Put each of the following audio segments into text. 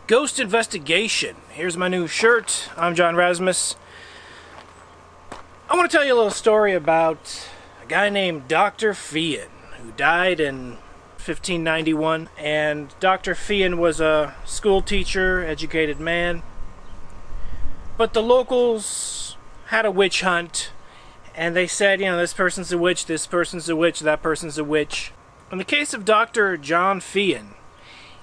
Ghost investigation. Here's my new shirt. I'm John Rasmus. I want to tell you a little story about a guy named Dr. Fian, who died in 1591. And Dr. Fian was a school teacher, educated man. But the locals had a witch hunt, and they said, you know, this person's a witch, this person's a witch, that person's a witch. In the case of Dr. John Fian,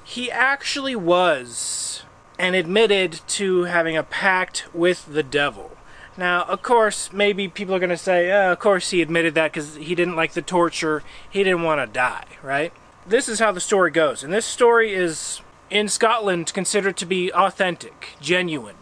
he actually was and admitted to having a pact with the devil. Now, of course, maybe people are going to say, of course he admitted that because he didn't like the torture, he didn't want to die, right? This is how the story goes, and this story is, in Scotland, considered to be authentic, genuine.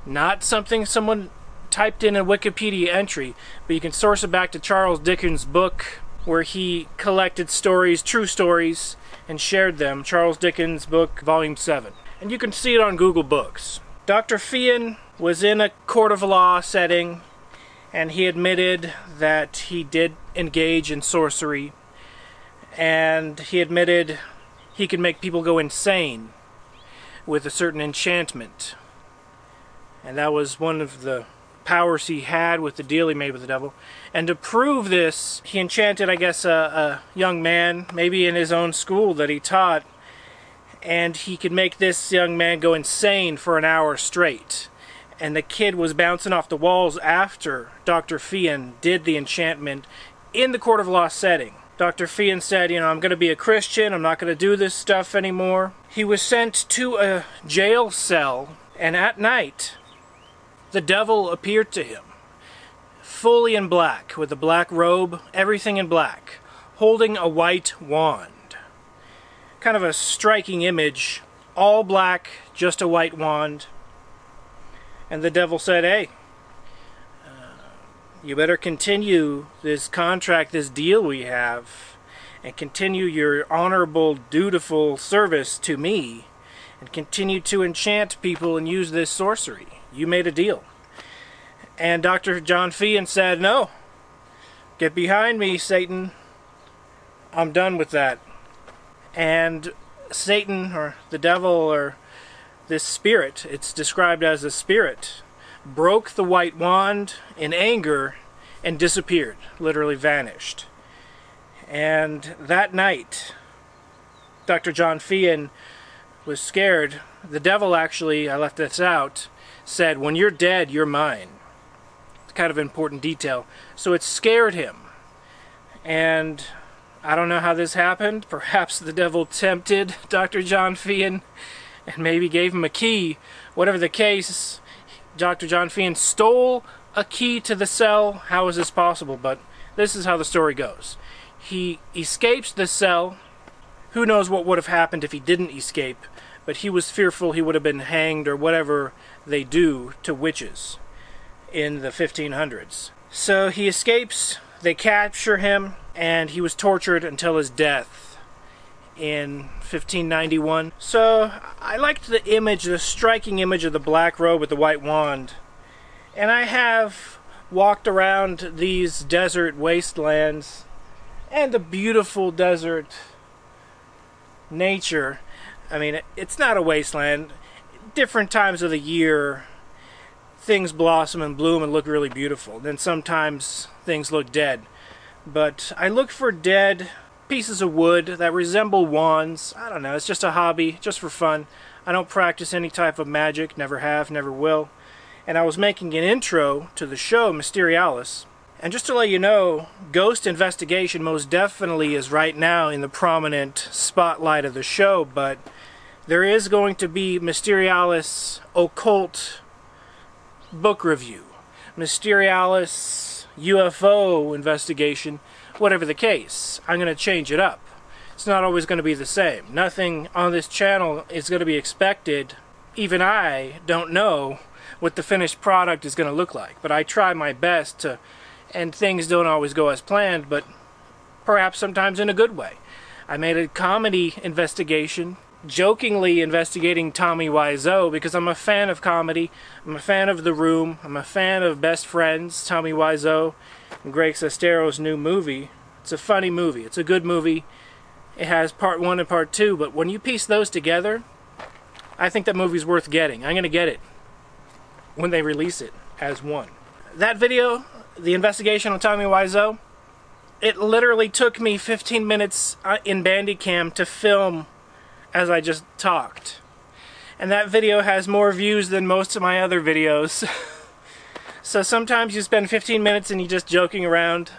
Not something someone typed in a Wikipedia entry, but you can source it back to Charles Dickens' book, where he collected stories, true stories, and shared them. Charles Dickens' book, Volume 7. And you can see it on Google Books. Dr. Fian was in a court of law setting, and he admitted that he did engage in sorcery, and he admitted he could make people go insane with a certain enchantment. And that was one of the powers he had with the deal he made with the devil. And to prove this, he enchanted, I guess, a young man, maybe in his own school that he taught, and he could make this young man go insane for an hour straight. And the kid was bouncing off the walls after Dr. Fian did the enchantment in the court of law setting. Dr. Fian said, you know, I'm going to be a Christian, I'm not going to do this stuff anymore. He was sent to a jail cell, and at night, the devil appeared to him, fully in black, with a black robe, everything in black, holding a white wand. Kind of a striking image, all black, just a white wand. And the devil said, hey, you better continue this contract, this deal we have, and continue your honorable, dutiful service to me, and continue to enchant people and use this sorcery. You made a deal. And Dr. John Fian said, no, get behind me, Satan. I'm done with that. And Satan, or the devil, or this spirit, it's described as a spirit, broke the white wand in anger and disappeared, literally vanished. And that night, Dr. John Fian was scared. The devil actually, I left this out, said, when you're dead, you're mine. It's kind of an important detail. So it scared him. And I don't know how this happened. Perhaps the devil tempted Dr. John Fian and maybe gave him a key. Whatever the case, Dr. John Fian stole a key to the cell. How is this possible? But this is how the story goes. He escapes the cell. Who knows what would have happened if he didn't escape? But he was fearful he would have been hanged or whatever they do to witches in the 1500s. So he escapes, they capture him, and he was tortured until his death in 1591. So I liked the image, the striking image of the black robe with the white wand. And I have walked around these desert wastelands and the beautiful desert nature. I mean, it's not a wasteland. Different times of the year, things blossom and bloom and look really beautiful. Then sometimes things look dead. But I look for dead pieces of wood that resemble wands. I don't know, it's just a hobby, just for fun. I don't practice any type of magic, never have, never will. And I was making an intro to the show, Mysterialis. And just to let you know, ghost investigation most definitely is right now in the prominent spotlight of the show, but there is going to be Mysterialis Occult book review, Mysterialis UFO investigation, whatever the case. I'm going to change it up. It's not always going to be the same. Nothing on this channel is going to be expected. Even I don't know what the finished product is going to look like, but I try my best to, and things don't always go as planned, but perhaps sometimes in a good way. I made a comedy investigation, jokingly investigating Tommy Wiseau, because I'm a fan of comedy, I'm a fan of The Room, I'm a fan of Best Friends, Tommy Wiseau, and Greg Sestero's new movie. It's a funny movie, it's a good movie. It has part 1 and part 2, but when you piece those together, I think that movie's worth getting. I'm going to get it when they release it as one. That video, the investigation on Tommy Wiseau, it literally took me 15 minutes in Bandicam to film as I just talked. And that video has more views than most of my other videos. So sometimes you spend 15 minutes and you're just joking around.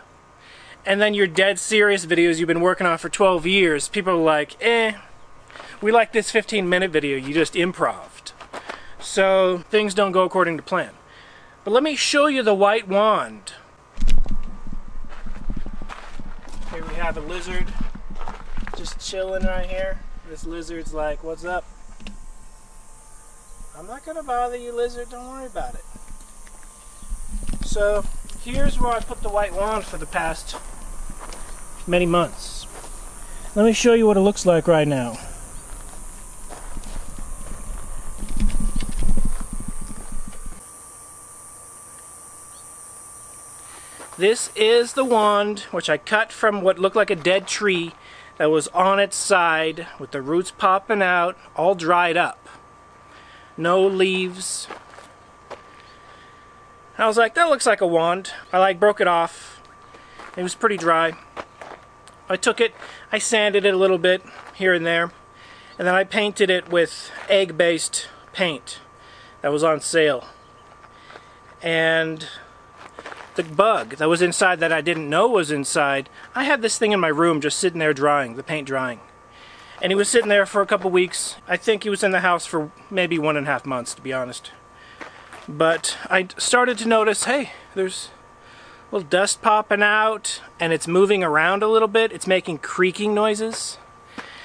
And then your dead serious videos you've been working on for 12 years, people are like, we like this 15-minute video you just improv'd. So things don't go according to plan. But let me show you the white wand. Here we have a lizard just chilling right here. This lizard's like, what's up? I'm not gonna bother you, lizard, don't worry about it. So here's where I put the white wand for the past many months. Let me show you what it looks like right now. This is the wand which I cut from what looked like a dead tree that was on its side with the roots popping out, all dried up. No leaves. I was like, that looks like a wand. I broke it off. It was pretty dry. I took it, I sanded it a little bit here and there, and then I painted it with egg-based paint that was on sale. And the bug that was inside that I didn't know was inside, I had this thing in my room just sitting there drying, the paint drying. And he was sitting there for a couple weeks. I think he was in the house for maybe 1.5 months, to be honest. But I started to notice, hey, there's a little dust popping out, and it's moving around a little bit. It's making creaking noises.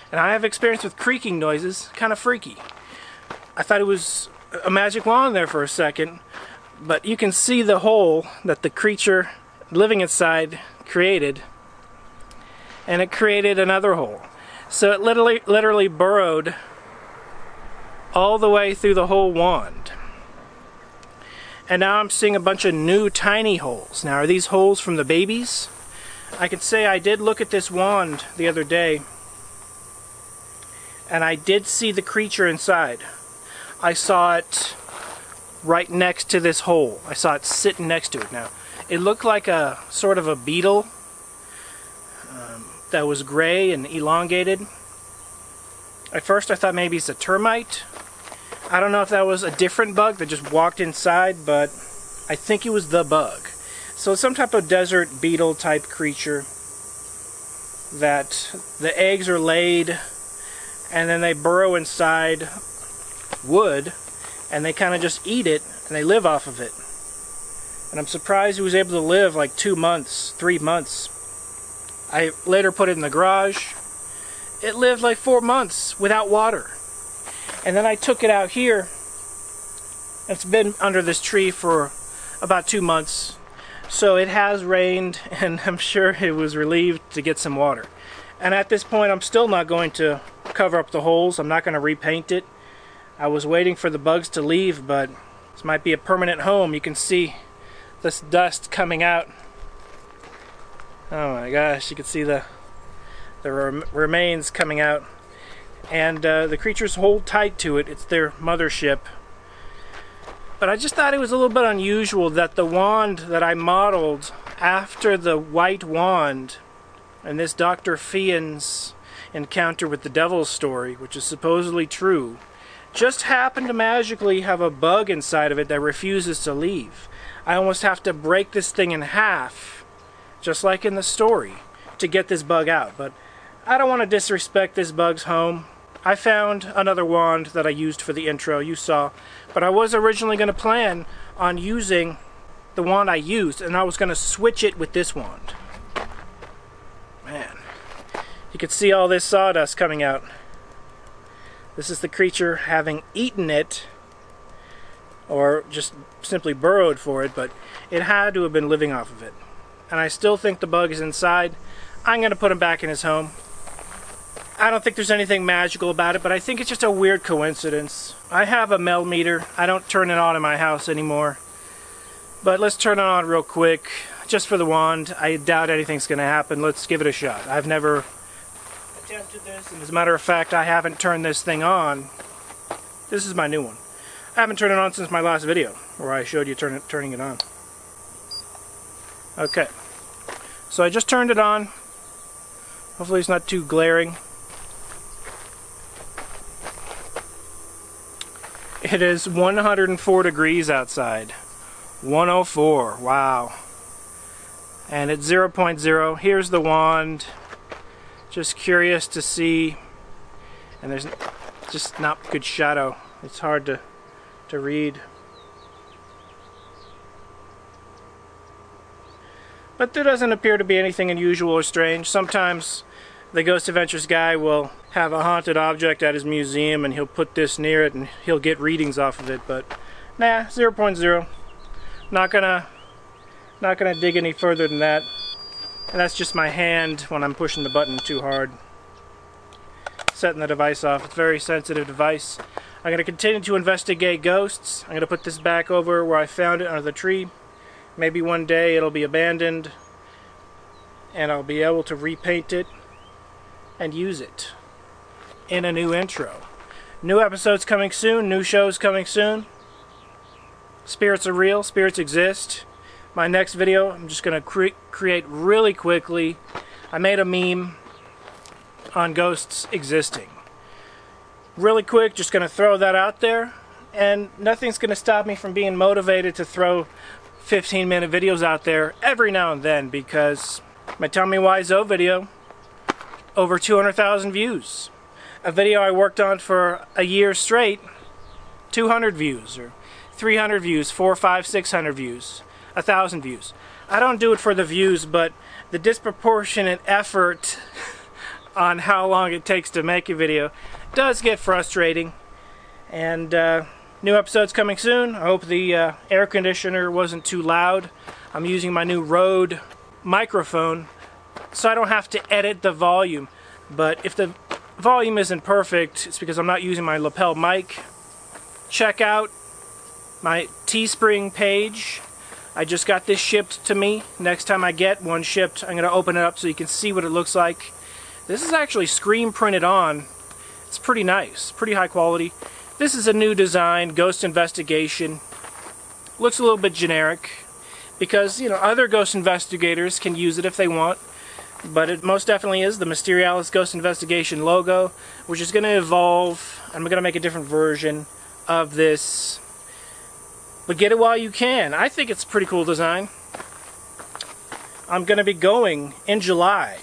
And I have experience with creaking noises, kind of freaky. I thought it was a magic wand there for a second, but you can see the hole that the creature living inside created, and it created another hole. So it literally burrowed all the way through the whole wand. And now I'm seeing a bunch of new tiny holes. Now, are these holes from the babies? I could say I did look at this wand the other day, and I did see the creature inside. I saw it right next to this hole. I saw it sitting next to it. Now, it looked like a sort of a beetle that was gray and elongated. At first I thought maybe it's a termite. I don't know if that was a different bug that just walked inside, but I think it was the bug. So it's some type of desert beetle type creature that the eggs are laid and then they burrow inside wood and they kind of just eat it and they live off of it. And I'm surprised it was able to live like 2 months, 3 months. I later put it in the garage. It lived like 4 months without water. And then I took it out here. It's been under this tree for about 2 months. So it has rained, and I'm sure it was relieved to get some water. And at this point, I'm still not going to cover up the holes. I'm not going to repaint it. I was waiting for the bugs to leave, but this might be a permanent home. You can see this dust coming out. Oh my gosh, you can see the remains coming out. And the creatures hold tight to it. It's their mothership. But I just thought it was a little bit unusual that the wand that I modeled after the white wand and this Dr. Fian's encounter with the devil's story, which is supposedly true, just happened to magically have a bug inside of it that refuses to leave. I almost have to break this thing in half, just like in the story, to get this bug out. But I don't want to disrespect this bug's home. I found another wand that I used for the intro, you saw, but I was originally going to plan on using the wand I used, and I was going to switch it with this wand. Man, you can see all this sawdust coming out. This is the creature having eaten it, or just simply burrowed for it, but it had to have been living off of it. And I still think the bug is inside. I'm going to put him back in his home. I don't think there's anything magical about it, but I think it's just a weird coincidence. I have a mel meter. I don't turn it on in my house anymore. But let's turn it on real quick, just for the wand. I doubt anything's going to happen. Let's give it a shot. I've never attempted this, and as a matter of fact, I haven't turned this thing on This is my new one. I haven't turned it on since my last video, where I showed you turning it on. Okay. So I just turned it on. Hopefully it's not too glaring. It is 104 degrees outside. 104. Wow. And it's 0.0. Here's the wand. Just curious to see. And there's just not good shadow. It's hard to read. But there doesn't appear to be anything unusual or strange. Sometimes the Ghost Adventures guy will have a haunted object at his museum and he'll put this near it and he'll get readings off of it, but nah, 0.0. Not gonna dig any further than that. And that's just my hand when I'm pushing the button too hard. Setting the device off. It's a very sensitive device. I'm going to continue to investigate ghosts. I'm going to put this back over where I found it under the tree. Maybe one day it'll be abandoned and I'll be able to repaint it and use it in a new intro. New episodes coming soon, new shows coming soon. Spirits are real, spirits exist. My next video I'm just going to create really quickly. I made a meme on ghosts existing. Really quick, just going to throw that out there, and nothing's going to stop me from being motivated to throw 15-minute videos out there every now and then, because my Tell Me Why Zo video, over 200,000 views. A video I worked on for a year straight, 200 views, or 300 views, 400, 500, 600 views, 1,000 views. I don't do it for the views, but the disproportionate effort on how long it takes to make a video does get frustrating. And new episodes coming soon. I hope the air conditioner wasn't too loud. I'm using my new Rode microphone so I don't have to edit the volume. But if the volume isn't perfect, it's because I'm not using my lapel mic. Check out my Teespring page. I just got this shipped to me. Next time I get one shipped, I'm going to open it up so you can see what it looks like. This is actually screen printed on. It's pretty nice, pretty high quality. This is a new design, Ghost Investigation. Looks a little bit generic because, you know, other ghost investigators can use it if they want. But it most definitely is the Mysterialis Ghost Investigation logo, which is going to evolve. I'm going to make a different version of this. But get it while you can. I think it's a pretty cool design. I'm going to be going in July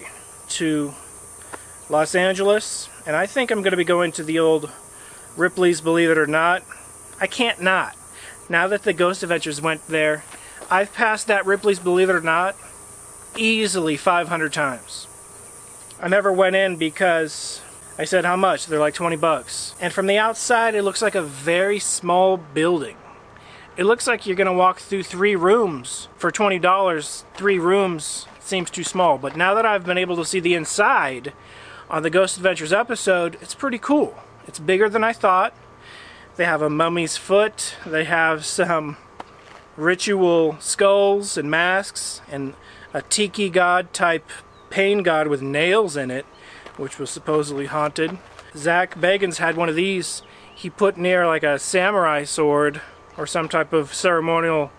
to Los Angeles, and I think I'm going to be going to the old Ripley's Believe It or Not. I can't not. Now that the Ghost Adventures went there, I've passed that Ripley's Believe It or Not easily 500 times. I never went in because I said how much? They're like 20 bucks. And from the outside it looks like a very small building. It looks like you're going to walk through 3 rooms for $20. 3 rooms seems too small. But now that I've been able to see the inside on the Ghost Adventures episode, it's pretty cool. It's bigger than I thought. They have a mummy's foot. They have some ritual skulls and masks and a tiki god type pain god with nails in it, which was supposedly haunted. Zach Bagans had one of these. He put near like a samurai sword or some type of ceremonial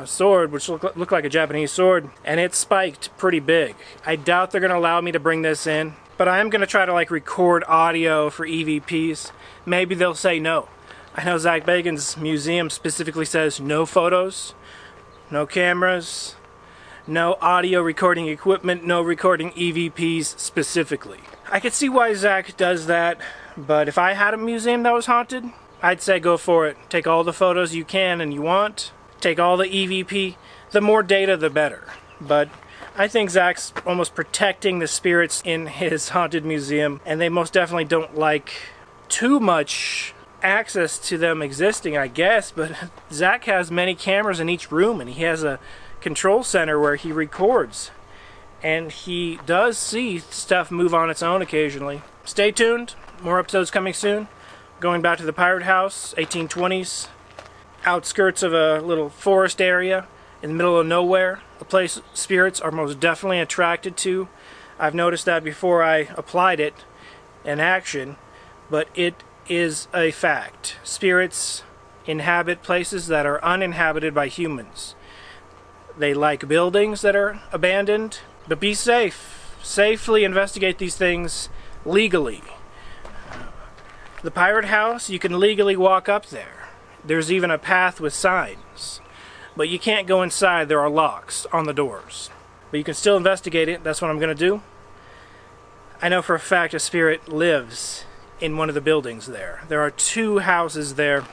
sword, which looked like a Japanese sword, and it spiked pretty big. I doubt they're going to allow me to bring this in, but I am going to try to like record audio for EVPs. Maybe they'll say no. I know Zach Bagans' museum specifically says no photos, no cameras, no audio recording equipment, no recording EVPs specifically. I could see why Zach does that, but if I had a museum that was haunted, I'd say go for it. Take all the photos you can and you want. Take all the EVP. The more data, the better. But I think Zach's almost protecting the spirits in his haunted museum, and they most definitely don't like too much access to them existing, I guess. But Zach has many cameras in each room, and he has a control center where he records. And he does see stuff move on its own occasionally. Stay tuned. More episodes coming soon. Going back to the Pirate House, 1820s, outskirts of a little forest area in the middle of nowhere, a place spirits are most definitely attracted to. I've noticed that before I applied it in action, but it is a fact. Spirits inhabit places that are uninhabited by humans. They like buildings that are abandoned, but be safe. Safely investigate these things legally. The pirate house, you can legally walk up there. There's even a path with signs. But you can't go inside, there are locks on the doors. But you can still investigate it, that's what I'm going to do. I know for a fact a spirit lives in one of the buildings there. There are 2 houses there.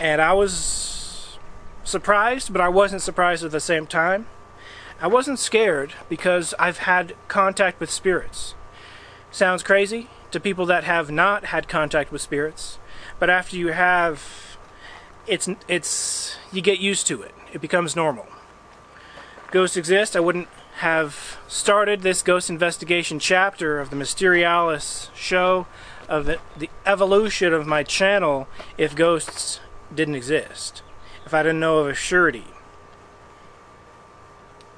And I was surprised, but I wasn't surprised at the same time. I wasn't scared because I've had contact with spirits. Sounds crazy to people that have not had contact with spirits, but after you have, you get used to it. It becomes normal. Ghosts exist. I wouldn't have started this ghost investigation chapter of the Mysterialis show, of the evolution of my channel, if ghosts didn't exist. If I didn't know of a surety.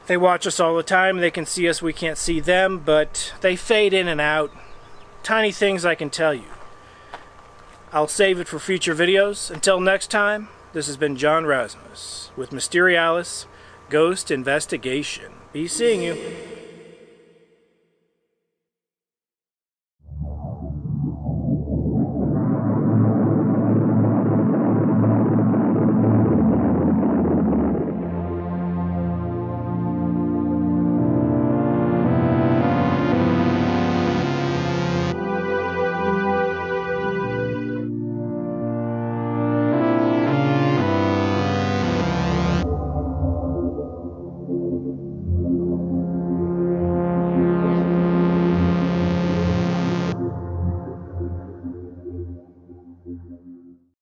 They watch us all the time. They can see us. We can't see them, but they fade in and out. Tiny things I can tell you. I'll save it for future videos. Until next time, this has been John Rasmus with Mysterialis Ghost Investigation. Be seeing you.